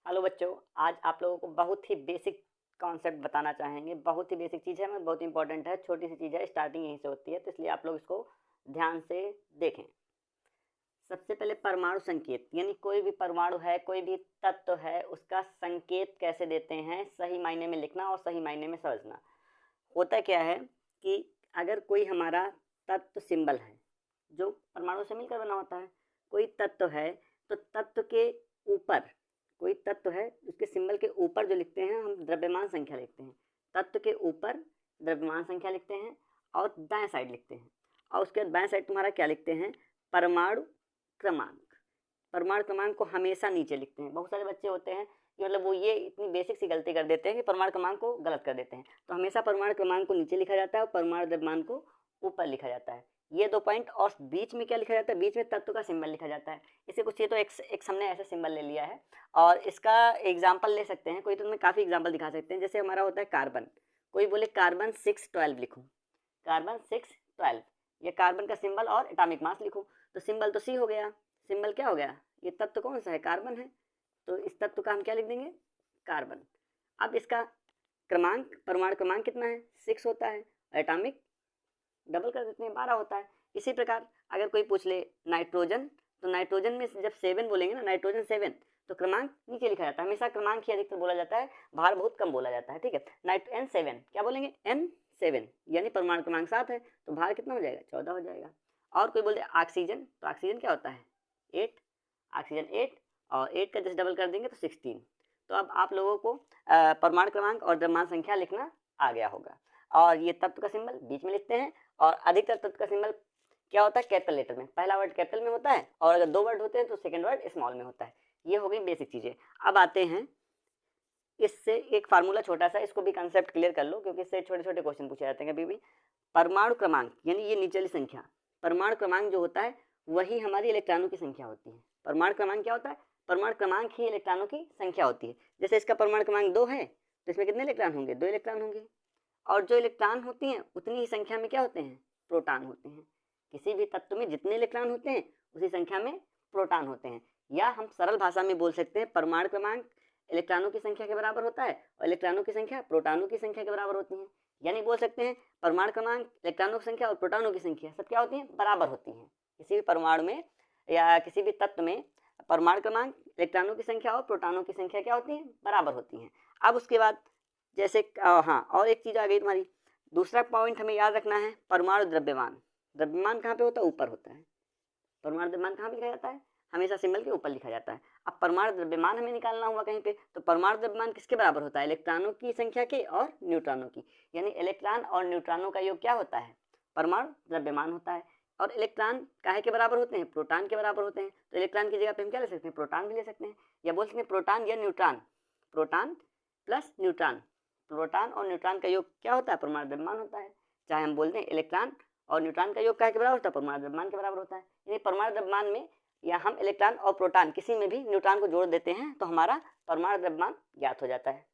Hello बच्चों, आज आप लोगों को बहुत ही बेसिक कॉन्सेप्ट बताना चाहेंगे। बहुत ही बेसिक चीज़ है, मैं बहुत इंपॉर्टेंट है, छोटी सी चीज़ है, स्टार्टिंग यहीं से होती है, तो इसलिए आप लोग इसको ध्यान से देखें। सबसे पहले परमाणु संकेत, यानी कोई भी परमाणु है, कोई भी तत्व है, उसका संकेत कैसे देते हैं, सही मायने में लिखना और सही मायने में समझना। होता क्या है कि अगर कोई हमारा तत्व सिंबल है जो परमाणु से मिलकर बना होता है, कोई तत्व है तो तत्व के ऊपर कोई तत्व है उसके सिंबल के ऊपर जो लिखते हैं हम द्रव्यमान संख्या लिखते हैं। तत्व के ऊपर द्रव्यमान संख्या लिखते हैं और दाएं साइड लिखते हैं, और उसके बाद बाएं साइड तुम्हारा क्या लिखते हैं, परमाणु क्रमांक। परमाणु क्रमांक को हमेशा नीचे लिखते हैं। बहुत सारे बच्चे होते हैं कि मतलब वो ये इतनी बेसिक सी गलती कर देते हैं कि परमाणु क्रमांक को गलत कर देते हैं। तो हमेशा परमाणु क्रमांक को नीचे लिखा जाता है और परमाणु द्रव्यमान को ऊपर लिखा जाता है। ये 2 पॉइंट। और बीच में क्या लिखा जाता है, बीच में तत्व का सिंबल लिखा जाता है। इसे कुछ ये तो एक हमने ऐसा सिंबल ले लिया है और इसका एग्जाम्पल ले सकते हैं। कोई तो तुम्हें काफ़ी एग्जाम्पल दिखा सकते हैं। जैसे हमारा होता है कार्बन, कोई बोले कार्बन 612 लिखूँ, कार्बन 612, ये कार्बन का सिंबल और एटॉमिक मास लिखूँ, तो सिंबल तो सी हो गया, सिंबल क्या हो गया, ये तत्व कौन सा है, कार्बन है, तो इस तत्व का हम क्या लिख देंगे, कार्बन। अब इसका क्रमांक, परमाणु क्रमांक कितना है, 6 होता है, एटॉमिक डबल कर देते हैं, 12 होता है। इसी प्रकार अगर कोई पूछ ले नाइट्रोजन, तो नाइट्रोजन में जब 7 बोलेंगे ना, नाइट्रोजन 7, तो क्रमांक नीचे लिखा जाता है। हमेशा क्रमांक ही अधिकतर बोला जाता है, भार बहुत कम बोला जाता है, ठीक है। N7 क्या बोलेंगे, N7 यानी परमाणु क्रमांक 7 है, तो भार कितना हो जाएगा, 14 हो जाएगा। और कोई बोले ऑक्सीजन, तो ऑक्सीजन क्या होता है, 8, ऑक्सीजन 8, और 8 का जस्ट डबल कर देंगे तो 16। तो अब आप लोगों को परमाणु क्रमांक और द्रव्यमान संख्या लिखना आ गया होगा। और ये तत्व का सिंबल बीच में लिखते हैं, और अधिकतर तत्व का सिंबल क्या होता है, कैपिटल लेटर में। पहला वर्ड कैपिटल में होता है, और अगर 2 वर्ड होते हैं तो सेकंड वर्ड स्मॉल में होता है। ये हो गई बेसिक चीज़ें। अब आते हैं इससे एक फार्मूला छोटा सा, इसको भी कंसेप्ट क्लियर कर लो क्योंकि इससे छोटे छोटे क्वेश्चन पूछे जाते हैं कभी भी। परमाणु क्रमांक यानी ये नीचे वाली संख्या, परमाणु क्रमांक जो होता है वही हमारी इलेक्ट्रॉनों की संख्या होती है। परमाणु क्रमांक क्या होता है, परमाणु क्रमांक ही इलेक्ट्रॉनों की संख्या होती है। जैसे इसका परमाणु क्रमांक 2 है, तो इसमें कितने इलेक्ट्रॉन होंगे, 2 इलेक्ट्रॉन होंगे। और जो इलेक्ट्रॉन होती हैं उतनी ही संख्या में क्या होते हैं, प्रोटॉन होते हैं। किसी भी तत्व में जितने इलेक्ट्रॉन होते हैं उसी संख्या में प्रोटॉन होते हैं। या हम सरल भाषा में बोल सकते हैं, परमाणु क्रमांक इलेक्ट्रॉनों की संख्या के बराबर होता है और इलेक्ट्रॉनों की संख्या प्रोटॉनों की संख्या के बराबर होती है। यानी बोल सकते हैं परमाणु क्रमांक, इलेक्ट्रॉनों की संख्या और प्रोटॉनों की संख्या सब क्या होती है, बराबर होती हैं। किसी भी परमाणु में या किसी भी तत्व में परमाणु क्रमांक, इलेक्ट्रॉनों की संख्या और प्रोटॉनों की संख्या क्या होती है, बराबर होती हैं। अब उसके बाद जैसे हाँ, और एक चीज़ आ गई तुम्हारी, दूसरा पॉइंट हमें याद रखना है, परमाणु द्रव्यमान। द्रव्यमान कहाँ पे होता है, ऊपर होता है। परमाणु द्रव्यमान कहाँ पे लिखा जाता है, हमेशा सिंबल के ऊपर लिखा जाता है। अब परमाणु द्रव्यमान हमें निकालना हुआ कहीं पे, तो परमाणु द्रव्यमान किसके बराबर होता है, इलेक्ट्रॉनों की संख्या के और न्यूट्रॉनों की। यानी इलेक्ट्रॉन और न्यूट्रॉनों का योग क्या होता है, परमाणु द्रव्यमान होता है। और इलेक्ट्रॉन काहे के बराबर होते हैं, प्रोटॉन के बराबर होते हैं। तो इलेक्ट्रॉन की जगह पे हम क्या ले सकते हैं, प्रोटॉन भी ले सकते हैं, या बोल सकते हैं प्रोटॉन या neutron, proton plus neutron. Proton और न्यूट्रॉन का योग क्या होता है, परमाणु द्रव्यमान होता है। चाहे हम बोलते हैं इलेक्ट्रॉन और न्यूट्रॉन का योग क्या के बराबर होता है, परमाणु द्रव्यमान के बराबर होता है। यानी परमाणु द्रव्यमान में या हम इलेक्ट्रॉन और प्रोटॉन किसी में भी न्यूट्रॉन को जोड़ देते हैं तो हमारा परमाणु द्रव्यमान ज्ञात हो जाता है।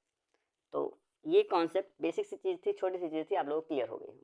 तो ये कॉन्सेप्ट बेसिक सी चीज़ थी, छोटी सी चीज़ थी, आप लोगों को क्लियर हो गई।